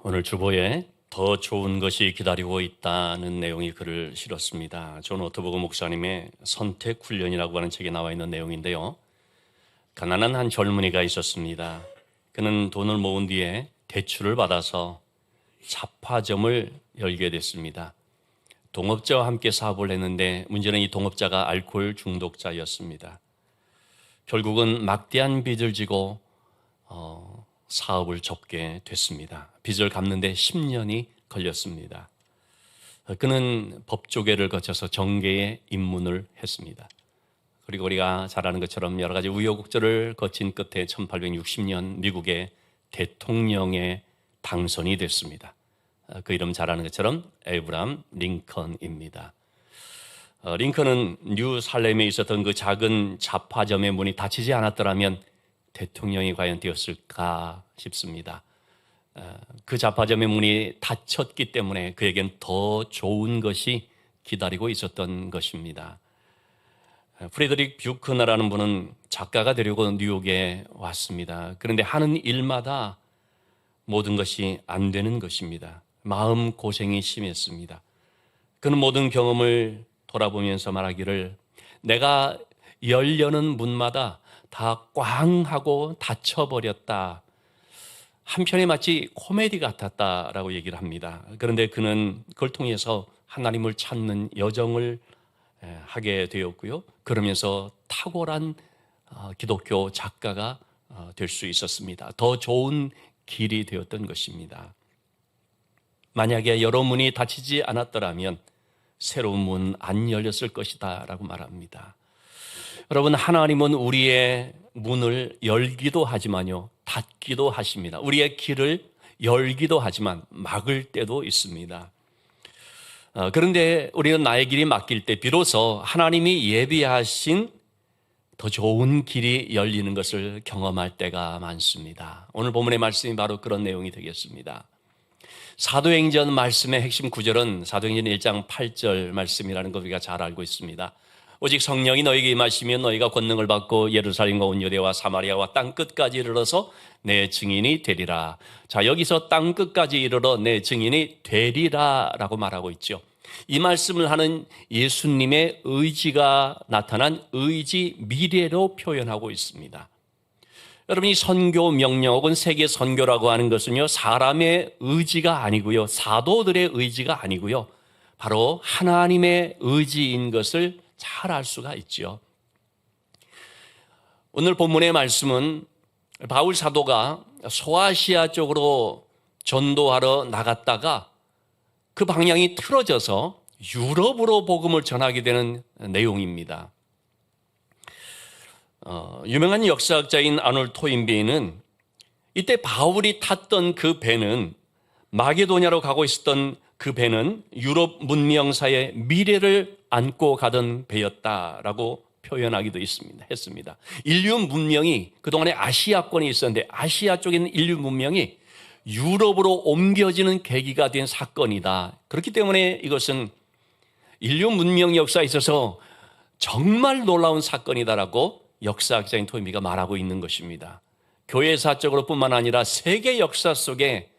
오늘 주보에 더 좋은 것이 기다리고 있다는 내용이 글을 실었습니다. 존 오토버그 목사님의 선택훈련이라고 하는 책에 나와 있는 내용인데요. 가난한 한 젊은이가 있었습니다. 그는 돈을 모은 뒤에 대출을 받아서 잡화점을 열게 됐습니다. 동업자와 함께 사업을 했는데 문제는 이 동업자가 알코올 중독자였습니다. 결국은 막대한 빚을 지고 사업을 접게 됐습니다. 빚을 갚는데 10년이 걸렸습니다. 그는 법조계를 거쳐서 정계에 입문을 했습니다. 그리고 우리가 잘 아는 것처럼 여러 가지 우여곡절을 거친 끝에 1860년 미국의 대통령에 당선이 됐습니다. 그 이름 잘 아는 것처럼 에이브람 링컨입니다. 링컨은 뉴살렘에 있었던 그 작은 잡화점의 문이 닫히지 않았더라면 대통령이 과연 되었을까 싶습니다. 그 잡화점의 문이 닫혔기 때문에 그에겐 더 좋은 것이 기다리고 있었던 것입니다. 프레드릭 뷰크너라는 분은 작가가 되려고 뉴욕에 왔습니다. 그런데 하는 일마다 모든 것이 안 되는 것입니다. 마음 고생이 심했습니다. 그는 모든 경험을 돌아보면서 말하기를 내가 열려는 문마다 다 꽝 하고 닫혀버렸다. 한편에 마치 코미디 같았다라고 얘기를 합니다. 그런데 그는 그걸 통해서 하나님을 찾는 여정을 하게 되었고요. 그러면서 탁월한 기독교 작가가 될 수 있었습니다. 더 좋은 길이 되었던 것입니다. 만약에 여러 문이 닫히지 않았더라면 새로운 문 안 열렸을 것이다 라고 말합니다. 여러분, 하나님은 우리의 문을 열기도 하지만요, 닫기도 하십니다. 우리의 길을 열기도 하지만 막을 때도 있습니다. 그런데 우리는 나의 길이 막힐 때 비로소 하나님이 예비하신 더 좋은 길이 열리는 것을 경험할 때가 많습니다. 오늘 본문의 말씀이 바로 그런 내용이 되겠습니다. 사도행전 말씀의 핵심 구절은 사도행전 1장 8절 말씀이라는 거 우리가 잘 알고 있습니다. 오직 성령이 너에게 임하시면 너희가 권능을 받고 예루살렘과 온 유대와 사마리아와 땅끝까지 이르러서 내 증인이 되리라. 자, 여기서 땅끝까지 이르러 내 증인이 되리라 라고 말하고 있죠. 이 말씀을 하는 예수님의 의지가 나타난 의지 미래로 표현하고 있습니다. 여러분, 이 선교 명령 혹은 세계 선교라고 하는 것은요, 사람의 의지가 아니고요, 사도들의 의지가 아니고요, 바로 하나님의 의지인 것을 잘 알 수가 있죠. 오늘 본문의 말씀은 바울 사도가 소아시아 쪽으로 전도하러 나갔다가 그 방향이 틀어져서 유럽으로 복음을 전하게 되는 내용입니다. 유명한 역사학자인 아놀 토인비는 이때 바울이 탔던 그 배는 마게도냐로 가고 있었던 그 배는 유럽 문명사의 미래를 안고 가던 배였다라고 표현하기도 했습니다. 인류 문명이 그동안에 아시아권에 있었는데 아시아 쪽에 있는 인류 문명이 유럽으로 옮겨지는 계기가 된 사건이다. 그렇기 때문에 이것은 인류 문명 역사에 있어서 정말 놀라운 사건이다라고 역사학자인 토인비가 말하고 있는 것입니다. 교회사적으로 뿐만 아니라 세계 역사 속에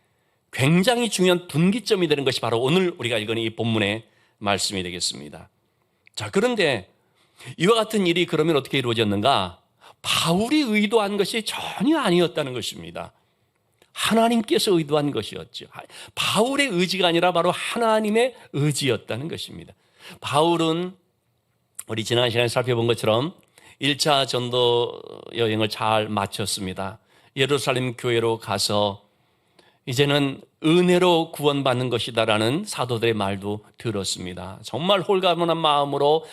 굉장히 중요한 분기점이 되는 것이 바로 오늘 우리가 읽은 이 본문의 말씀이 되겠습니다. 자, 그런데 이와 같은 일이 그러면 어떻게 이루어졌는가? 바울이 의도한 것이 전혀 아니었다는 것입니다. 하나님께서 의도한 것이었죠. 바울의 의지가 아니라 바로 하나님의 의지였다는 것입니다. 바울은 우리 지난 시간에 살펴본 것처럼 1차 전도 여행을 잘 마쳤습니다. 예루살렘 교회로 가서 이제는 은혜로 구원받는 것이다라는 사도들의 말도 들었습니다. 정말 홀가분한 마음으로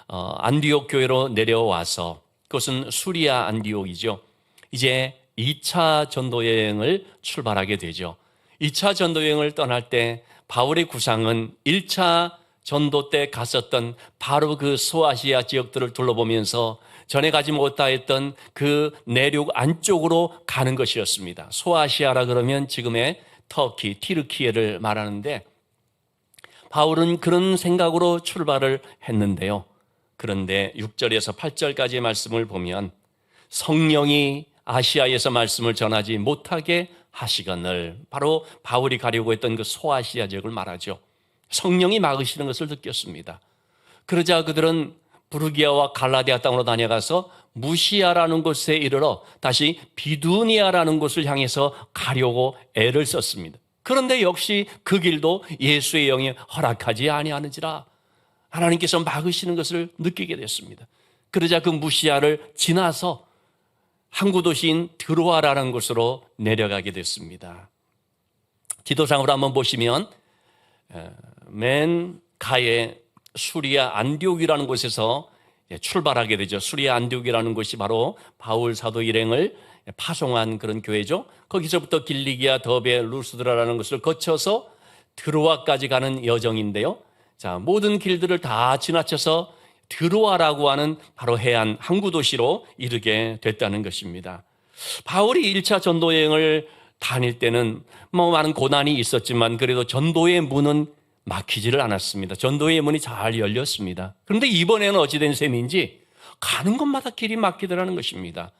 안디옥 교회로 내려와서, 그것은 수리아 안디옥이죠. 이제 2차 전도 여행을 출발하게 되죠. 2차 전도 여행을 떠날 때 바울의 구상은 1차 전도 때 갔었던 바로 그 소아시아 지역들을 둘러보면서 전에 가지 못하였던 그 내륙 안쪽으로 가는 것이었습니다. 소아시아라 그러면 지금의 터키, 티르키예를 말하는데 바울은 그런 생각으로 출발을 했는데요. 그런데 6절에서 8절까지의 말씀을 보면 성령이 아시아에서 말씀을 전하지 못하게 하시거늘, 바로 바울이 가려고 했던 그 소아시아 지역을 말하죠. 성령이 막으시는 것을 느꼈습니다. 그러자 그들은 부르기아와 갈라디아 땅으로 다녀가서 무시아라는 곳에 이르러 다시 비두니아라는 곳을 향해서 가려고 애를 썼습니다. 그런데 역시 그 길도 예수의 영이 허락하지 아니하는지라 하나님께서 막으시는 것을 느끼게 됐습니다. 그러자 그 무시아를 지나서 항구 도시인 드로아라는 곳으로 내려가게 됐습니다. 지도상으로 한번 보시면 맨 가에 수리아 안디옥이라는 곳에서 출발하게 되죠. 수리아 안디옥이라는 곳이 바로 바울 사도 일행을 파송한 그런 교회죠. 거기서부터 길리기아, 더베, 루스드라라는 것을 거쳐서 드로아까지 가는 여정인데요. 자, 모든 길들을 다 지나쳐서 드로아라고 하는 바로 해안 항구 도시로 이르게 됐다는 것입니다. 바울이 1차 전도 여행을 다닐 때는 많은 고난이 있었지만 그래도 전도의 문은 막히지를 않았습니다. 전도의 문이 잘 열렸습니다. 그런데 이번에는 어찌된 셈인지 가는 곳마다 길이 막히더라는 것입니다.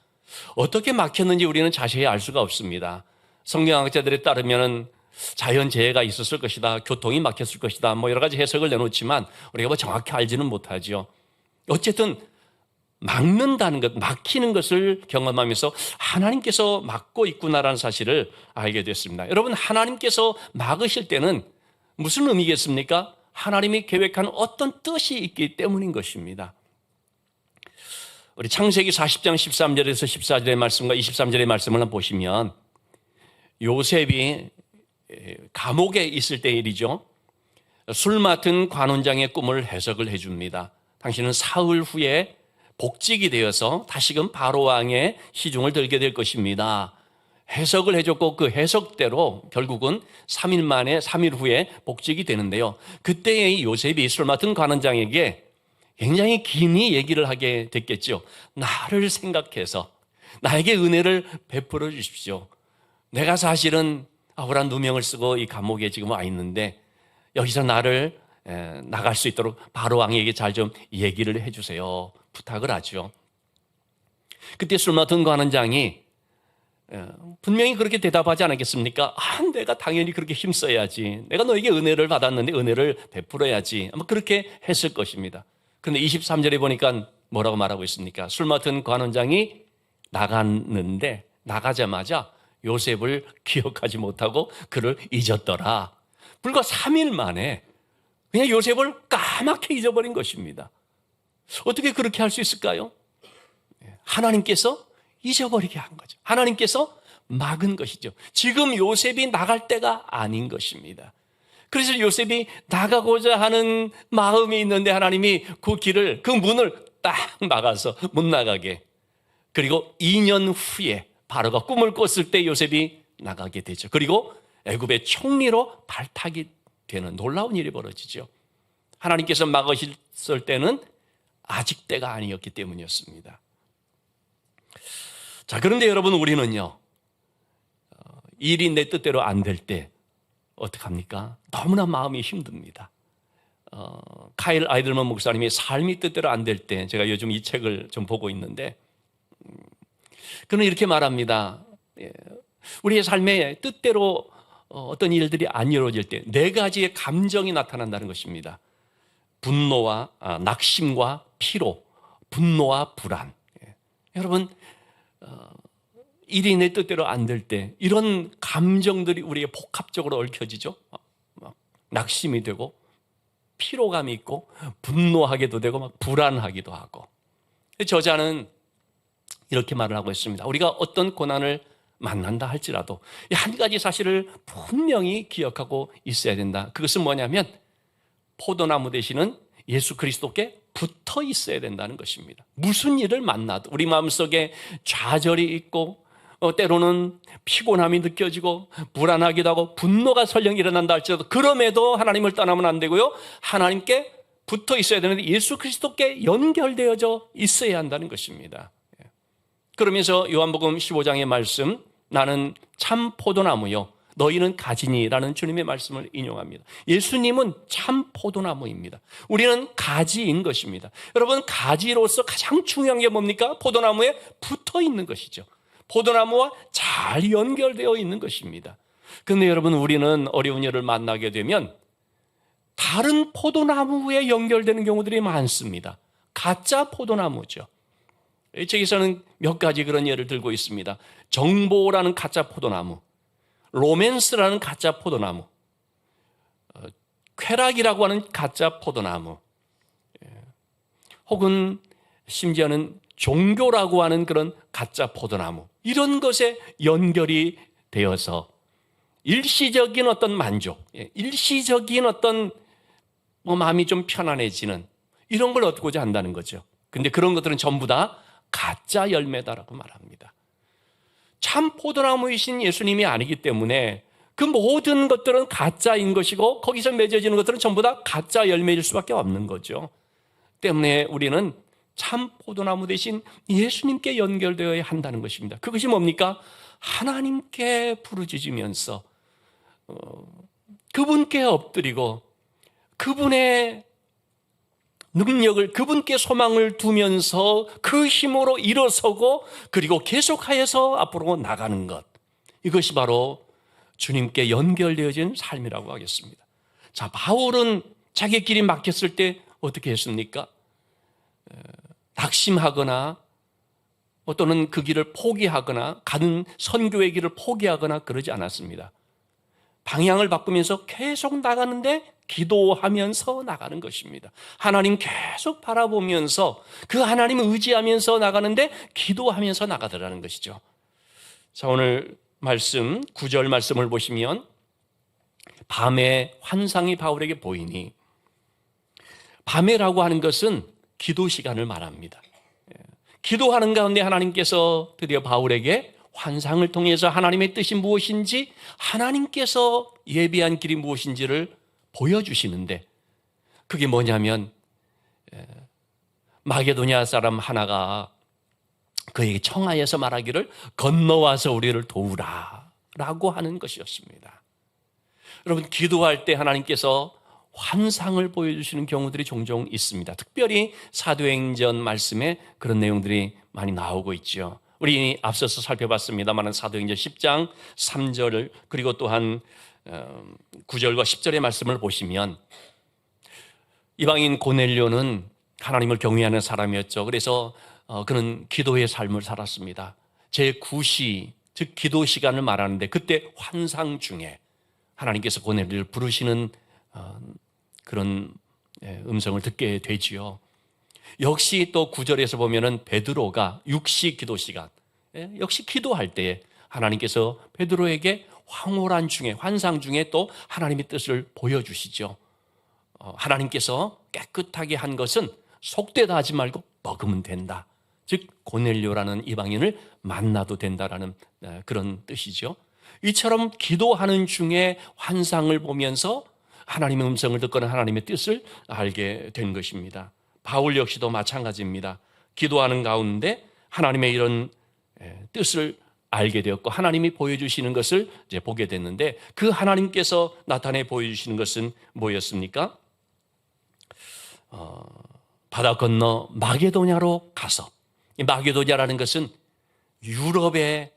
어떻게 막혔는지 우리는 자세히 알 수가 없습니다. 성경학자들에 따르면은 자연재해가 있었을 것이다, 교통이 막혔을 것이다, 여러 가지 해석을 내놓지만 우리가 정확히 알지는 못하죠. 어쨌든 막는다는 것, 막히는 것을 경험하면서 하나님께서 막고 있구나라는 사실을 알게 됐습니다. 여러분, 하나님께서 막으실 때는 무슨 의미겠습니까? 하나님이 계획한 어떤 뜻이 있기 때문인 것입니다. 우리 창세기 40장 13절에서 14절의 말씀과 23절의 말씀을 한번 보시면 요셉이 감옥에 있을 때 일이죠. 술 맡은 관원장의 꿈을 해석을 해줍니다. 당신은 사흘 후에 복직이 되어서 다시금 바로왕의 시중을 들게 될 것입니다. 해석을 해줬고 그 해석대로 결국은 3일 만에 3일 후에 복직이 되는데요. 그때 요셉이 술 맡은 관원장에게 굉장히 긴히 얘기를 하게 됐겠죠. 나를 생각해서 나에게 은혜를 베풀어 주십시오. 내가 사실은 억울한 누명을 쓰고 이 감옥에 지금 와 있는데 여기서 나를 나갈 수 있도록 바로왕에게 잘 좀 얘기를 해주세요. 부탁을 하죠. 그때 술 맡은 관원장이 분명히 그렇게 대답하지 않았겠습니까? 내가 당연히 그렇게 힘써야지. 내가 너에게 은혜를 받았는데 은혜를 베풀어야지. 아마 그렇게 했을 것입니다. 그런데 23절에 보니까 뭐라고 말하고 있습니까? 술 맡은 관원장이 나갔는데 나가자마자 요셉을 기억하지 못하고 그를 잊었더라. 불과 3일 만에 그냥 요셉을 까맣게 잊어버린 것입니다. 어떻게 그렇게 할 수 있을까요? 하나님께서 잊어버리게 한 거죠. 하나님께서 막은 것이죠. 지금 요셉이 나갈 때가 아닌 것입니다. 그래서 요셉이 나가고자 하는 마음이 있는데 하나님이 그 길을, 그 문을 딱 막아서 못 나가게. 그리고 2년 후에 바로가 꿈을 꿨을 때 요셉이 나가게 되죠. 그리고 애굽의 총리로 발탁이 되는 놀라운 일이 벌어지죠. 하나님께서 막으셨을 때는 아직 때가 아니었기 때문이었습니다. 자, 그런데 여러분, 우리는요, 일이 내 뜻대로 안 될 때 어떡합니까? 너무나 마음이 힘듭니다. 카일 아이들먼 목사님이 삶이 뜻대로 안 될 때, 제가 요즘 이 책을 좀 보고 있는데 그는 이렇게 말합니다. 우리의 삶에 뜻대로 어떤 일들이 안 이루어질 때 4가지의 감정이 나타난다는 것입니다. 분노와 낙심과 피로, 분노와 불안. 여러분, 일이 내 뜻대로 안 될 때 이런 감정들이 우리에게 복합적으로 얽혀지죠. 낙심이 되고 피로감이 있고 분노하게도 되고 막 불안하기도 하고. 저자는 이렇게 말을 하고 있습니다. 우리가 어떤 고난을 만난다 할지라도 한 가지 사실을 분명히 기억하고 있어야 된다. 그것은 뭐냐면 포도나무 되시는 예수 그리스도께 붙어 있어야 된다는 것입니다. 무슨 일을 만나도 우리 마음속에 좌절이 있고 때로는 피곤함이 느껴지고 불안하기도 하고 분노가 설령 일어난다 할지라도 그럼에도 하나님을 떠나면 안 되고요. 하나님께 붙어 있어야 되는데 예수 그리스도께 연결되어져 있어야 한다는 것입니다. 그러면서 요한복음 15장의 말씀, 나는 참 포도나무요 너희는 가지니라는 주님의 말씀을 인용합니다. 예수님은 참 포도나무입니다. 우리는 가지인 것입니다. 여러분, 가지로서 가장 중요한 게 뭡니까? 포도나무에 붙어 있는 것이죠. 포도나무와 잘 연결되어 있는 것입니다. 그런데 여러분, 우리는 어려운 일을 만나게 되면 다른 포도나무에 연결되는 경우들이 많습니다. 가짜 포도나무죠. 이 책에서는 몇 가지 그런 예를 들고 있습니다. 정보라는 가짜 포도나무, 로맨스라는 가짜 포도나무, 쾌락이라고 하는 가짜 포도나무, 혹은 심지어는 종교라고 하는 그런 가짜 포도나무, 이런 것에 연결이 되어서 일시적인 어떤 만족, 일시적인 어떤 마음이 좀 편안해지는 이런 걸 얻고자 한다는 거죠. 근데 그런 것들은 전부 다 가짜 열매다라고 말합니다. 참 포도나무이신 예수님이 아니기 때문에 그 모든 것들은 가짜인 것이고 거기서 맺어지는 것들은 전부 다 가짜 열매일 수밖에 없는 거죠. 때문에 우리는 참 포도나무 대신 예수님께 연결되어야 한다는 것입니다. 그것이 뭡니까? 하나님께 부르짖으면서 그분께 엎드리고 그분의 능력을, 그분께 소망을 두면서 그 힘으로 일어서고 그리고 계속하여서 앞으로 나가는 것, 이것이 바로 주님께 연결되어진 삶이라고 하겠습니다. 자, 바울은 자기 길이 막혔을 때 어떻게 했습니까? 낙심하거나 또는 그 길을 포기하거나 가는 선교의 길을 포기하거나 그러지 않았습니다. 방향을 바꾸면서 계속 나가는데 기도하면서 나가는 것입니다. 하나님 계속 바라보면서 그 하나님을 의지하면서 나가는데 기도하면서 나가더라는 것이죠. 자, 오늘 말씀 9절 말씀을 보시면 밤에 환상이 바울에게 보이니, 밤에라고 하는 것은 기도 시간을 말합니다. 기도하는 가운데 하나님께서 드디어 바울에게 환상을 통해서 하나님의 뜻이 무엇인지, 하나님께서 예비한 길이 무엇인지를 보여주시는데, 그게 뭐냐면 마게도냐 사람 하나가 그에게 청하여서 말하기를 건너와서 우리를 도우라 라고 하는 것이었습니다. 여러분, 기도할 때 하나님께서 환상을 보여주시는 경우들이 종종 있습니다. 특별히 사도행전 말씀에 그런 내용들이 많이 나오고 있죠. 우리 앞서서 살펴봤습니다만 사도행전 10장 3절 그리고 또한 9절과 10절의 말씀을 보시면 이방인 고넬료는 하나님을 경외하는 사람이었죠. 그래서 그는 기도의 삶을 살았습니다. 제9시, 즉 기도 시간을 말하는데 그때 환상 중에 하나님께서 고넬료를 부르시는 그런 음성을 듣게 되지요. 역시 또 9절에서 보면은 베드로가 6시 기도 시간, 역시 기도할 때에 하나님께서 베드로에게 황홀한 중에, 환상 중에 또 하나님의 뜻을 보여주시죠. 하나님께서 깨끗하게 한 것은 속되다 하지 말고 먹으면 된다. 즉 고넬료라는 이방인을 만나도 된다라는 그런 뜻이죠. 이처럼 기도하는 중에 환상을 보면서 하나님의 음성을 듣거나 하나님의 뜻을 알게 된 것입니다. 바울 역시도 마찬가지입니다. 기도하는 가운데 하나님의 이런 뜻을 알게 되었고 하나님이 보여주시는 것을 이제 보게 됐는데, 그 하나님께서 나타내 보여주시는 것은 뭐였습니까? 바다 건너 마게도냐로 가서, 이 마게도냐라는 것은 유럽의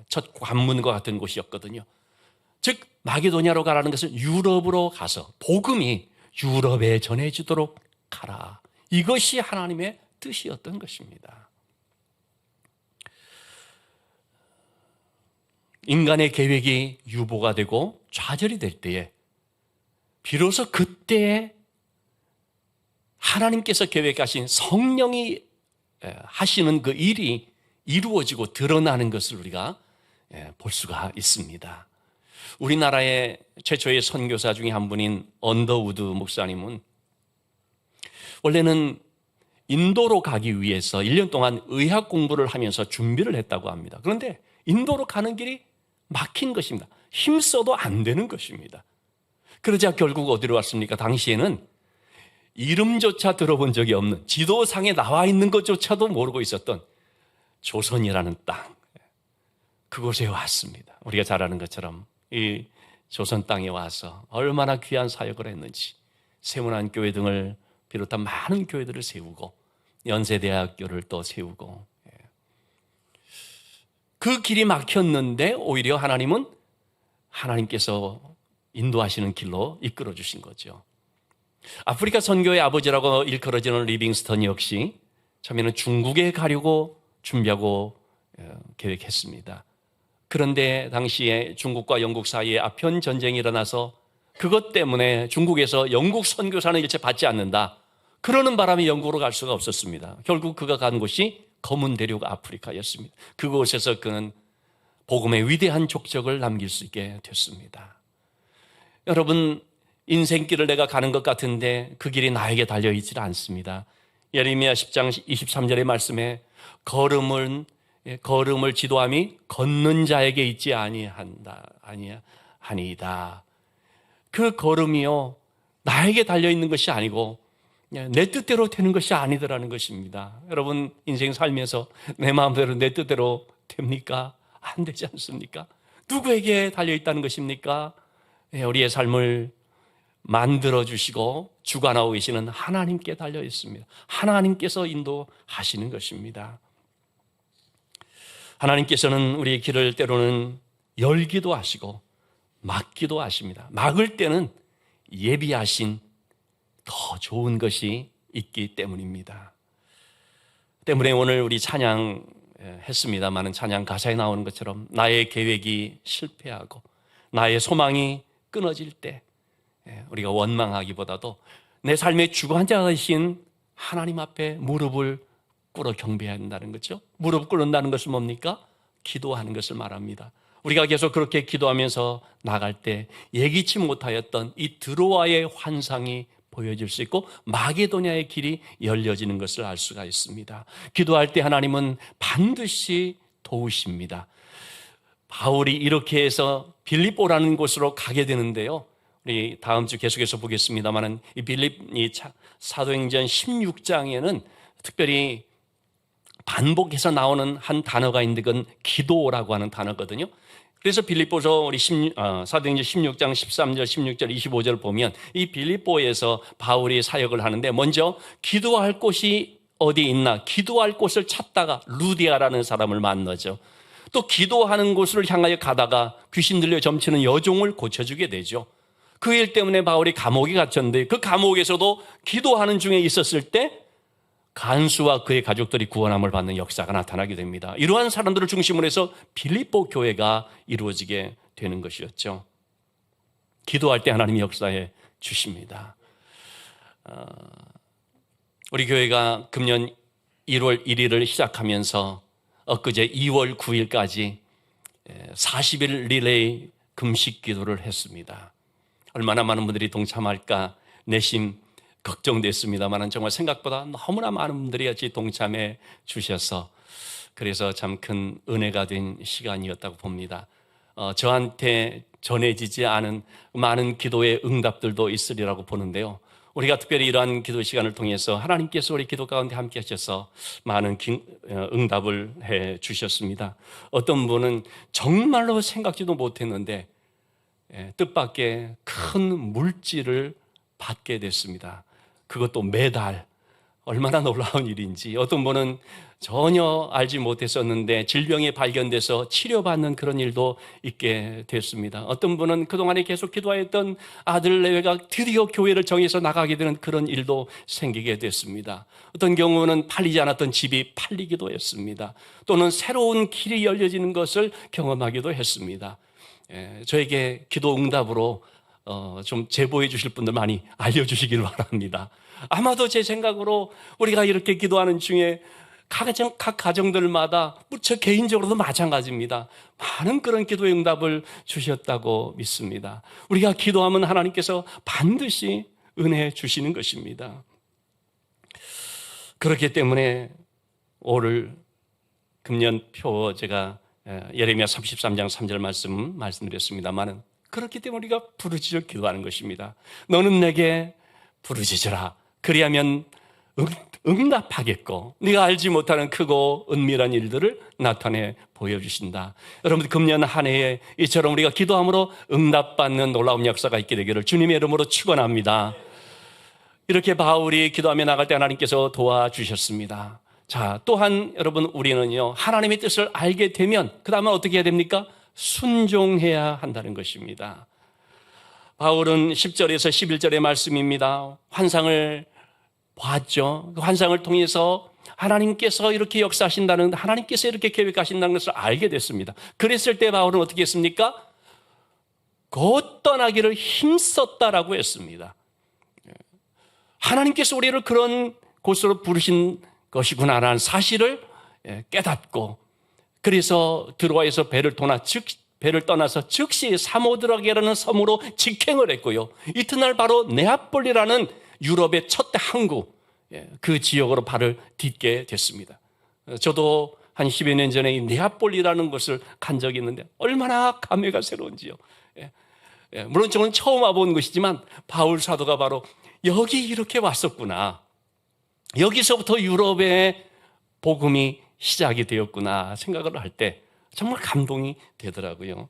첫 관문과 같은 곳이었거든요. 즉 마게도냐로 가라는 것은 유럽으로 가서 복음이 유럽에 전해지도록 가라. 이것이 하나님의 뜻이었던 것입니다. 인간의 계획이 유보가 되고 좌절이 될 때에 비로소 그때에 하나님께서 계획하신 성령이 하시는 그 일이 이루어지고 드러나는 것을 우리가 볼 수가 있습니다. 우리나라의 최초의 선교사 중에 한 분인 언더우드 목사님은 원래는 인도로 가기 위해서 1년 동안 의학 공부를 하면서 준비를 했다고 합니다. 그런데 인도로 가는 길이 막힌 것입니다. 힘써도 안 되는 것입니다. 그러자 결국 어디로 왔습니까? 당시에는 이름조차 들어본 적이 없는, 지도상에 나와 있는 것조차도 모르고 있었던 조선이라는 땅, 그곳에 왔습니다. 우리가 잘 아는 것처럼 이 조선 땅에 와서 얼마나 귀한 사역을 했는지, 세문안 교회 등을 비롯한 많은 교회들을 세우고 연세대학교를 또 세우고 그 길이 막혔는데 오히려 하나님은 하나님께서 인도하시는 길로 이끌어 주신 거죠. 아프리카 선교의 아버지라고 일컬어지는 리빙스턴 역시 처음에는 중국에 가려고 준비하고 계획했습니다. 그런데 당시에 중국과 영국 사이에 아편 전쟁이 일어나서 그것 때문에 중국에서 영국 선교사는 일체 받지 않는다. 그러는 바람에 영국으로 갈 수가 없었습니다. 결국 그가 간 곳이 검은 대륙 아프리카였습니다. 그곳에서 그는 복음의 위대한 족적을 남길 수 있게 됐습니다. 여러분, 인생길을 내가 가는 것 같은데 그 길이 나에게 달려있지 않습니다. 예레미야 10장 23절의 말씀에 걸음을 지도함이 걷는 자에게 있지 아니하니이다. 그 걸음이요, 나에게 달려있는 것이 아니고 내 뜻대로 되는 것이 아니더라는 것입니다. 여러분, 인생 살면서 내 마음대로 내 뜻대로 됩니까? 안 되지 않습니까? 누구에게 달려있다는 것입니까? 우리의 삶을 만들어주시고 주관하고 계시는 하나님께 달려있습니다. 하나님께서 인도하시는 것입니다. 하나님께서는 우리의 길을 때로는 열기도 하시고 막기도 하십니다. 막을 때는 예비하신 더 좋은 것이 있기 때문입니다. 때문에 오늘 우리 찬양 했습니다마는 찬양 가사에 나오는 것처럼 나의 계획이 실패하고 나의 소망이 끊어질 때 우리가 원망하기보다도 내 삶의 주관자이신 하나님 앞에 무릎을 꿇어 경배해야 한다는 거죠. 무릎 꿇는다는 것은 뭡니까? 기도하는 것을 말합니다. 우리가 계속 그렇게 기도하면서 나갈 때 예기치 못하였던 이 드로아의 환상이 보여질 수 있고 마게도냐의 길이 열려지는 것을 알 수가 있습니다. 기도할 때 하나님은 반드시 도우십니다. 바울이 이렇게 해서 빌립보라는 곳으로 가게 되는데요. 우리 다음 주 계속해서 보겠습니다만은 이 사도행전 16장에는 특별히 반복해서 나오는 한 단어가 있는데 그건 기도라고 하는 단어거든요. 그래서 빌립보서 우리 사도행전 16장 13절, 16절, 25절 보면 이 빌립보에서 바울이 사역을 하는데 먼저 기도할 곳이 어디 있나 기도할 곳을 찾다가 루디아라는 사람을 만나죠. 또 기도하는 곳을 향하여 가다가 귀신 들려 점치는 여종을 고쳐주게 되죠. 그 일 때문에 바울이 감옥에 갇혔는데 그 감옥에서도 기도하는 중에 있었을 때 간수와 그의 가족들이 구원함을 받는 역사가 나타나게 됩니다. 이러한 사람들을 중심으로 해서 빌립보 교회가 이루어지게 되는 것이었죠. 기도할 때 하나님이 역사해 주십니다. 우리 교회가 금년 1월 1일을 시작하면서 엊그제 2월 9일까지 40일 릴레이 금식 기도를 했습니다. 얼마나 많은 분들이 동참할까 내심 걱정됐습니다만 정말 생각보다 너무나 많은 분들이 같이 동참해 주셔서 그래서 참 큰 은혜가 된 시간이었다고 봅니다. 저한테 전해지지 않은 많은 기도의 응답들도 있으리라고 보는데요. 우리가 특별히 이러한 기도 시간을 통해서 하나님께서 우리 기도 가운데 함께 하셔서 많은 응답을 해 주셨습니다. 어떤 분은 정말로 생각지도 못했는데 뜻밖의 큰 물질을 받게 됐습니다. 그것도 매달 얼마나 놀라운 일인지. 어떤 분은 전혀 알지 못했었는데 질병이 발견돼서 치료받는 그런 일도 있게 됐습니다. 어떤 분은 그동안에 계속 기도하였던 아들 내외가 드디어 교회를 정해서 나가게 되는 그런 일도 생기게 됐습니다. 어떤 경우는 팔리지 않았던 집이 팔리기도 했습니다. 또는 새로운 길이 열려지는 것을 경험하기도 했습니다. 저에게 기도 응답으로 좀 제보해 주실 분들 많이 알려주시길 바랍니다. 아마도 제 생각으로 우리가 이렇게 기도하는 중에 각 가정들마다 무척 개인적으로도 마찬가지입니다. 많은 그런 기도의 응답을 주셨다고 믿습니다. 우리가 기도하면 하나님께서 반드시 은혜 주시는 것입니다. 그렇기 때문에 오늘 금년표 제가 예레미야 33장 3절 말씀드렸습니다만 그렇기 때문에 우리가 부르짖어 기도하는 것입니다. 너는 내게 부르짖으라. 그리하면 응답하겠고 네가 알지 못하는 크고 은밀한 일들을 나타내 보여주신다. 여러분 금년 한 해에 이처럼 우리가 기도함으로 응답받는 놀라운 역사가 있게 되기를 주님의 이름으로 축원합니다. 이렇게 바울이 기도하며 나갈 때 하나님께서 도와주셨습니다. 자, 또한 여러분 우리는요, 하나님의 뜻을 알게 되면 그 다음에 어떻게 해야 됩니까? 순종해야 한다는 것입니다. 바울은 10절에서 11절의 말씀입니다. 환상을 봤죠. 그 환상을 통해서 하나님께서 이렇게 역사하신다는, 하나님께서 이렇게 계획하신다는 것을 알게 됐습니다. 그랬을 때 바울은 어떻게 했습니까? 곧 떠나기를 힘썼다라고 했습니다. 하나님께서 우리를 그런 곳으로 부르신 것이구나라는 사실을 깨닫고, 그래서 드로아에서 배를 떠나서 즉시 사모드라게라는 섬으로 직행을 했고요. 이튿날 바로 네아폴리라는 유럽의 첫 항구, 그 지역으로 발을 딛게 됐습니다. 저도 한 10여 년 전에 이 네아폴리라는 곳을 간 적이 있는데 얼마나 감회가 새로운지요. 물론 저는 처음 와본 것이지만 바울 사도가 바로 여기 이렇게 왔었구나, 여기서부터 유럽의 복음이 시작이 되었구나 생각을 할 때 정말 감동이 되더라고요.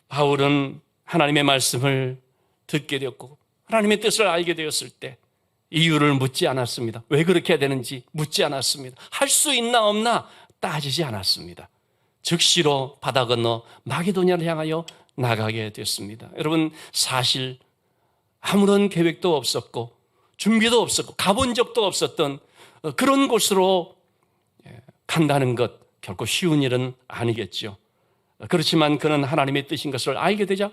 바울은 하나님의 말씀을 듣게 되었고 하나님의 뜻을 알게 되었을 때 이유를 묻지 않았습니다. 왜 그렇게 해야 되는지 묻지 않았습니다. 할 수 있나 없나 따지지 않았습니다. 즉시로 바다 건너 마게도냐를 향하여 나가게 됐습니다. 여러분, 사실 아무런 계획도 없었고 준비도 없었고 가본 적도 없었던 그런 곳으로 간다는 것 결코 쉬운 일은 아니겠죠. 그렇지만 그는 하나님의 뜻인 것을 알게 되자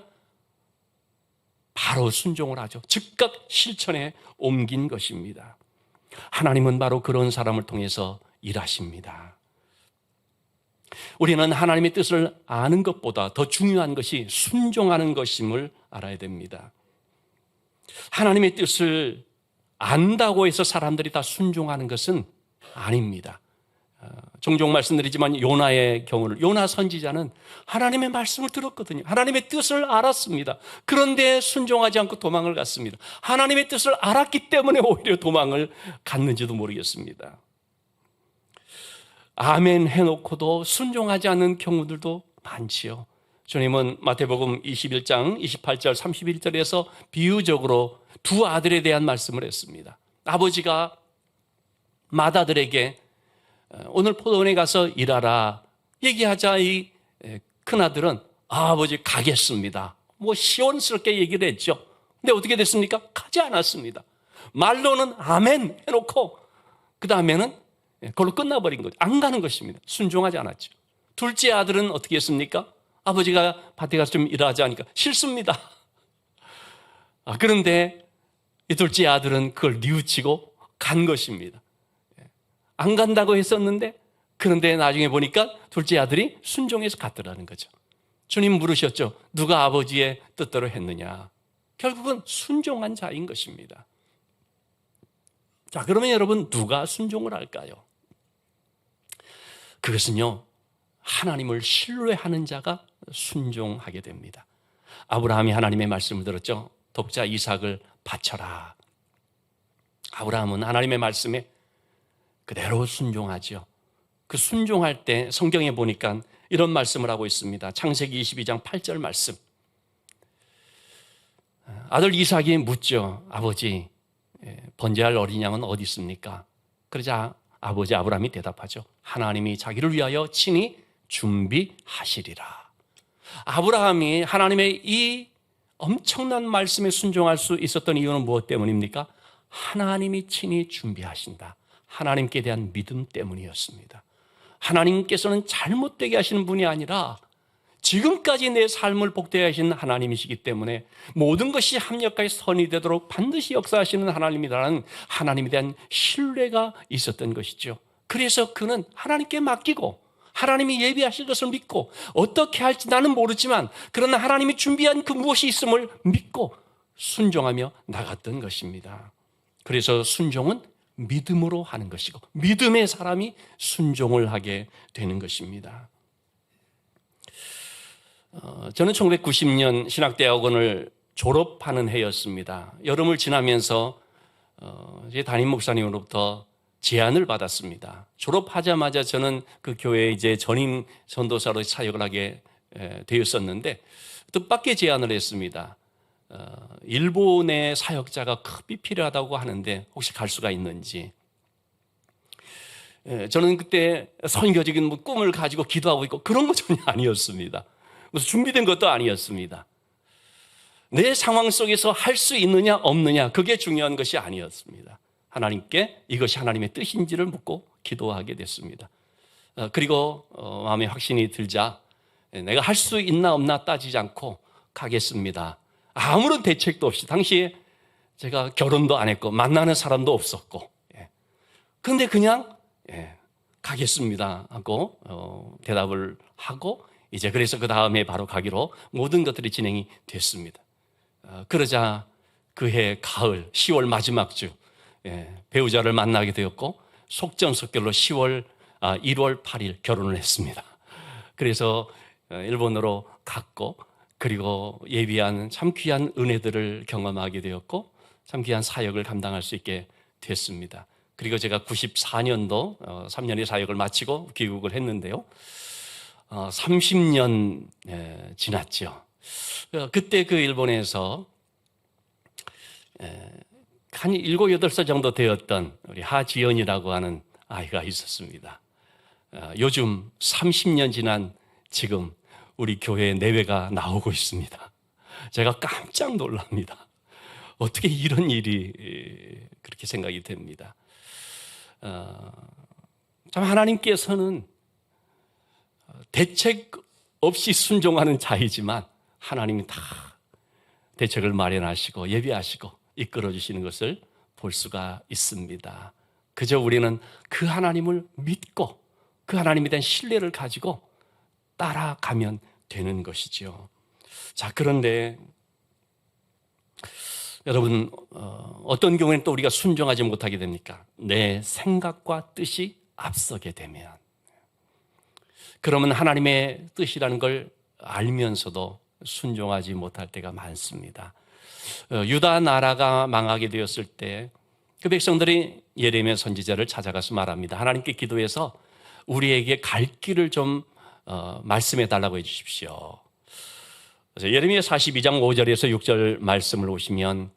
바로 순종을 하죠. 즉각 실천에 옮긴 것입니다. 하나님은 바로 그런 사람을 통해서 일하십니다. 우리는 하나님의 뜻을 아는 것보다 더 중요한 것이 순종하는 것임을 알아야 됩니다. 하나님의 뜻을 안다고 해서 사람들이 다 순종하는 것은 아닙니다. 종종 말씀드리지만 요나의 경우를, 요나 선지자는 하나님의 말씀을 들었거든요. 하나님의 뜻을 알았습니다. 그런데 순종하지 않고 도망을 갔습니다. 하나님의 뜻을 알았기 때문에 오히려 도망을 갔는지도 모르겠습니다. 아멘 해놓고도 순종하지 않는 경우들도 많지요. 주님은 마태복음 21장 28절 31절에서 비유적으로 두 아들에 대한 말씀을 했습니다. 아버지가 맏아들에게 오늘 포도원에 가서 일하라 얘기하자 이 큰아들은 아버지 가겠습니다, 시원스럽게 얘기를 했죠. 근데 어떻게 됐습니까? 가지 않았습니다. 말로는 아멘 해놓고 그 다음에는 그걸로 끝나버린 거죠. 안 가는 것입니다. 순종하지 않았죠. 둘째 아들은 어떻게 했습니까? 아버지가 밭에 가서 좀 일하자 하니까 싫습니다. 그런데 이 둘째 아들은 그걸 뉘우치고 간 것입니다. 안 간다고 했었는데 그런데 나중에 보니까 둘째 아들이 순종해서 갔더라는 거죠. 주님 물으셨죠. 누가 아버지의 뜻대로 했느냐? 결국은 순종한 자인 것입니다. 자, 그러면 여러분 누가 순종을 할까요? 그것은요, 하나님을 신뢰하는 자가 순종하게 됩니다. 아브라함이 하나님의 말씀을 들었죠. 독자 이삭을 바쳐라. 아브라함은 하나님의 말씀에 그대로 순종하죠. 그 순종할 때 성경에 보니까 이런 말씀을 하고 있습니다. 창세기 22장 8절 말씀. 아들 이삭이 묻죠. 아버지, 번제할 어린 양은 어디 있습니까? 그러자 아버지 아브라함이 대답하죠. 하나님이 자기를 위하여 친히 준비하시리라. 아브라함이 하나님의 이 엄청난 말씀에 순종할 수 있었던 이유는 무엇 때문입니까? 하나님이 친히 준비하신다. 하나님께 대한 믿음 때문이었습니다. 하나님께서는 잘못되게 하시는 분이 아니라 지금까지 내 삶을 복되게 하시는 하나님이시기 때문에 모든 것이 합력하여 선이 되도록 반드시 역사하시는 하나님이라는 하나님에 대한 신뢰가 있었던 것이죠. 그래서 그는 하나님께 맡기고 하나님이 예비하실 것을 믿고 어떻게 할지 나는 모르지만 그러나 하나님이 준비한 그 무엇이 있음을 믿고 순종하며 나갔던 것입니다. 그래서 순종은 믿음으로 하는 것이고 믿음의 사람이 순종을 하게 되는 것입니다. 저는 1990년 신학대학원을 졸업하는 해였습니다. 여름을 지나면서 제 담임 목사님으로부터 제안을 받았습니다. 졸업하자마자 저는 그 교회에 이제 전임 전도사로 사역을 하게 되었었는데 뜻밖의 제안을 했습니다. 일본의 사역자가 급히 필요하다고 하는데 혹시 갈 수가 있는지. 저는 그때 선교적인 꿈을 가지고 기도하고 있고 그런 거 전혀 아니었습니다. 무슨 준비된 것도 아니었습니다. 내 상황 속에서 할 수 있느냐 없느냐 그게 중요한 것이 아니었습니다. 하나님께 이것이 하나님의 뜻인지를 묻고 기도하게 됐습니다. 그리고 마음에 확신이 들자 내가 할 수 있나 없나 따지지 않고 가겠습니다. 아무런 대책도 없이 당시에 제가 결혼도 안 했고 만나는 사람도 없었고 그런데 그냥 가겠습니다 하고 대답을 하고 이제 그래서 그 다음에 바로 가기로 모든 것들이 진행이 됐습니다. 그러자 그해 가을 10월 마지막 주 배우자를 만나게 되었고 속전속결로 1월 8일 결혼을 했습니다. 그래서 일본으로 갔고 그리고 예비한 참 귀한 은혜들을 경험하게 되었고 참 귀한 사역을 감당할 수 있게 됐습니다. 그리고 제가 94년도 3년의 사역을 마치고 귀국을 했는데요. 30년 지났죠. 그때 그 일본에서 한 7, 8살 정도 되었던 우리 하지연이라고 하는 아이가 있었습니다. 요즘 30년 지난 지금 우리 교회에 내외가 나오고 있습니다. 제가 깜짝 놀랍니다. 어떻게 이런 일이 그렇게 생각이 됩니다. 참 하나님께서는 대책 없이 순종하는 자이지만 하나님이 다 대책을 마련하시고 예비하시고 이끌어 주시는 것을 볼 수가 있습니다. 그저 우리는 그 하나님을 믿고 그 하나님에 대한 신뢰를 가지고 따라가면 되는 것이죠. 자, 그런데 여러분 어떤 경우에는 또 우리가 순종하지 못하게 됩니까? 내 생각과 뜻이 앞서게 되면 그러면 하나님의 뜻이라는 걸 알면서도 순종하지 못할 때가 많습니다. 유다 나라가 망하게 되었을 때 그 백성들이 예레미야 선지자를 찾아가서 말합니다. 하나님께 기도해서 우리에게 갈 길을 좀 말씀해 달라고 해 주십시오. 그래서 예레미야 42장 5절에서 6절 말씀을 보시면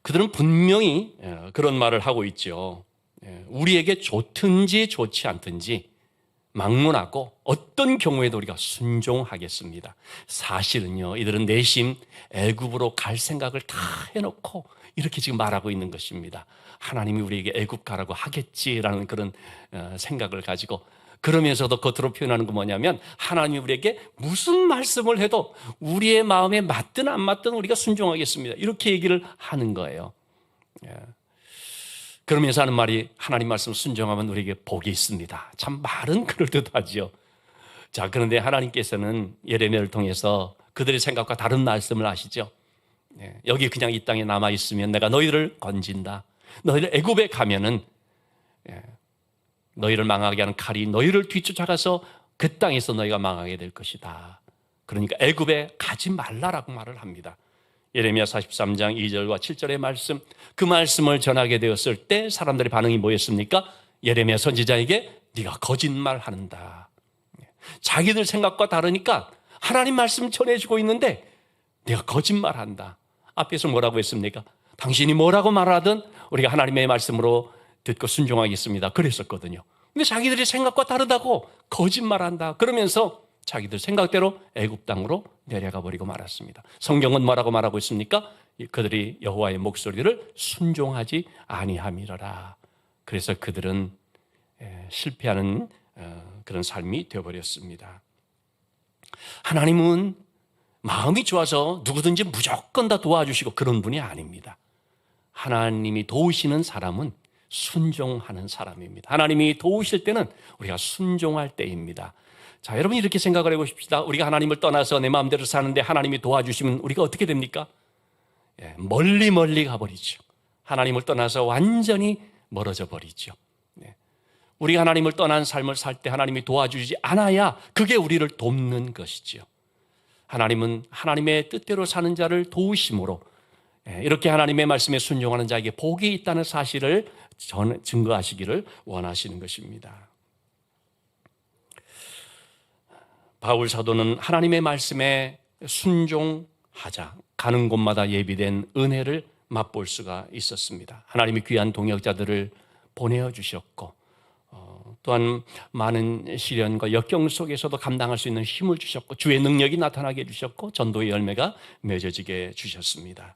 그들은 분명히 그런 말을 하고 있죠. 우리에게 좋든지 좋지 않든지 막론하고 어떤 경우에도 우리가 순종하겠습니다. 사실은요, 이들은 내심 애굽으로 갈 생각을 다 해놓고 이렇게 지금 말하고 있는 것입니다. 하나님이 우리에게 애굽 가라고 하겠지라는 그런 생각을 가지고 그러면서도 겉으로 표현하는 건 뭐냐면 하나님이 우리에게 무슨 말씀을 해도 우리의 마음에 맞든 안 맞든 우리가 순종하겠습니다. 이렇게 얘기를 하는 거예요. 그러면서 하는 말이 하나님 말씀 순종하면 우리에게 복이 있습니다. 참 말은 그럴듯하지요. 자, 그런데 하나님께서는 예레미야를 통해서 그들의 생각과 다른 말씀을 하시죠. 여기 그냥 이 땅에 남아 있으면 내가 너희를 건진다. 너희를 애굽에 가면은 너희를 망하게 하는 칼이 너희를 뒤쫓아가서 그 땅에서 너희가 망하게 될 것이다. 그러니까 애굽에 가지 말라라고 말을 합니다. 예레미야 43장 2절과 7절의 말씀, 그 말씀을 전하게 되었을 때 사람들의 반응이 뭐였습니까? 예레미야 선지자에게 네가 거짓말한다. 자기들 생각과 다르니까 하나님 말씀 전해주고 있는데 네가 거짓말한다. 앞에서 뭐라고 했습니까? 당신이 뭐라고 말하든 우리가 하나님의 말씀으로 듣고 순종하겠습니다. 그랬었거든요. 근데 자기들의 생각과 다르다고 거짓말한다. 그러면서 자기들 생각대로 애굽 땅으로 내려가 버리고 말았습니다. 성경은 뭐라고 말하고 있습니까? 그들이 여호와의 목소리를 순종하지 아니함이러라. 그래서 그들은 실패하는 그런 삶이 되어버렸습니다. 하나님은 마음이 좋아서 누구든지 무조건 다 도와주시고 그런 분이 아닙니다. 하나님이 도우시는 사람은 순종하는 사람입니다. 하나님이 도우실 때는 우리가 순종할 때입니다. 자, 여러분 이렇게 생각을 해보십시다. 우리가 하나님을 떠나서 내 마음대로 사는데 하나님이 도와주시면 우리가 어떻게 됩니까? 멀리 가버리죠. 하나님을 떠나서 완전히 멀어져 버리죠. 우리가 하나님을 떠난 삶을 살 때 하나님이 도와주지 않아야 그게 우리를 돕는 것이죠. 하나님은 하나님의 뜻대로 사는 자를 도우심으로 이렇게 하나님의 말씀에 순종하는 자에게 복이 있다는 사실을 증거하시기를 원하시는 것입니다. 바울 사도는 하나님의 말씀에 순종하자 가는 곳마다 예비된 은혜를 맛볼 수가 있었습니다. 하나님이 귀한 동역자들을 보내어 주셨고 또한 많은 시련과 역경 속에서도 감당할 수 있는 힘을 주셨고 주의 능력이 나타나게 해주셨고 전도의 열매가 맺어지게 해주셨습니다.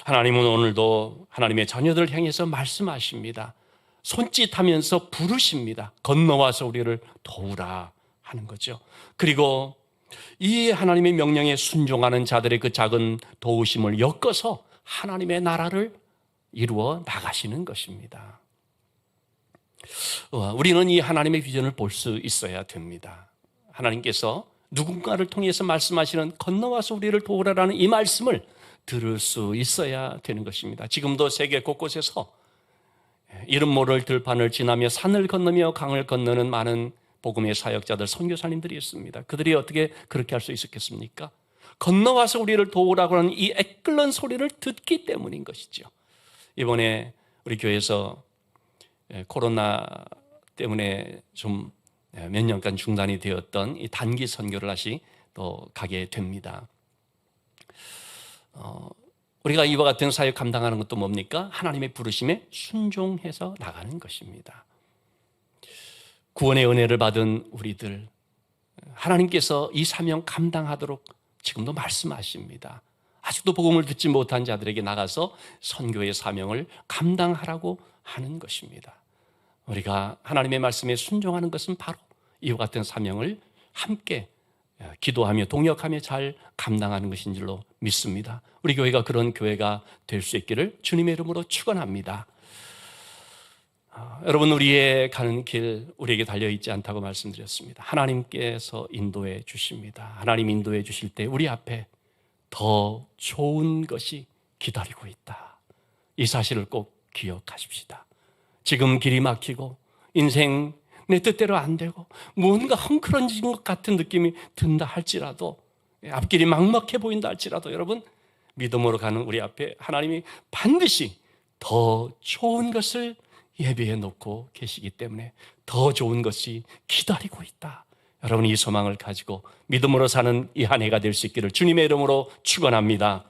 하나님은 오늘도 하나님의 자녀들을 향해서 말씀하십니다. 손짓하면서 부르십니다. 건너와서 우리를 도우라 하는 거죠. 그리고 이 하나님의 명령에 순종하는 자들의 그 작은 도우심을 엮어서 하나님의 나라를 이루어 나가시는 것입니다. 우리는 이 하나님의 비전을 볼 수 있어야 됩니다. 하나님께서 누군가를 통해서 말씀하시는 건너와서 우리를 도우라라는 이 말씀을 들을 수 있어야 되는 것입니다. 지금도 세계 곳곳에서 이름 모를 들판을 지나며 산을 건너며 강을 건너는 많은 복음의 사역자들, 선교사님들이 있습니다. 그들이 어떻게 그렇게 할 수 있었겠습니까? 건너와서 우리를 도우라고 하는 이 애끓는 소리를 듣기 때문인 것이죠. 이번에 우리 교회에서 코로나 때문에 좀 몇 년간 중단이 되었던 이 단기 선교를 다시 또 가게 됩니다. 우리가 이와 같은 사역 감당하는 것도 뭡니까? 하나님의 부르심에 순종해서 나가는 것입니다. 구원의 은혜를 받은 우리들, 하나님께서 이 사명 감당하도록 지금도 말씀하십니다. 아직도 복음을 듣지 못한 자들에게 나가서 선교의 사명을 감당하라고 하는 것입니다. 우리가 하나님의 말씀에 순종하는 것은 바로 이와 같은 사명을 함께 기도하며 동역하며 잘 감당하는 것인 줄로 믿습니다. 우리 교회가 그런 교회가 될 수 있기를 주님의 이름으로 축원합니다. 여러분, 우리의 가는 길 우리에게 달려있지 않다고 말씀드렸습니다. 하나님께서 인도해 주십니다. 하나님 인도해 주실 때 우리 앞에 더 좋은 것이 기다리고 있다. 이 사실을 꼭 기억하십시다. 지금 길이 막히고 인생 내 뜻대로 안 되고 뭔가 헝클어진 것 같은 느낌이 든다 할지라도, 앞길이 막막해 보인다 할지라도 여러분, 믿음으로 가는 우리 앞에 하나님이 반드시 더 좋은 것을 예비해 놓고 계시기 때문에 더 좋은 것이 기다리고 있다. 여러분, 이 소망을 가지고 믿음으로 사는 이 한 해가 될 수 있기를 주님의 이름으로 축원합니다.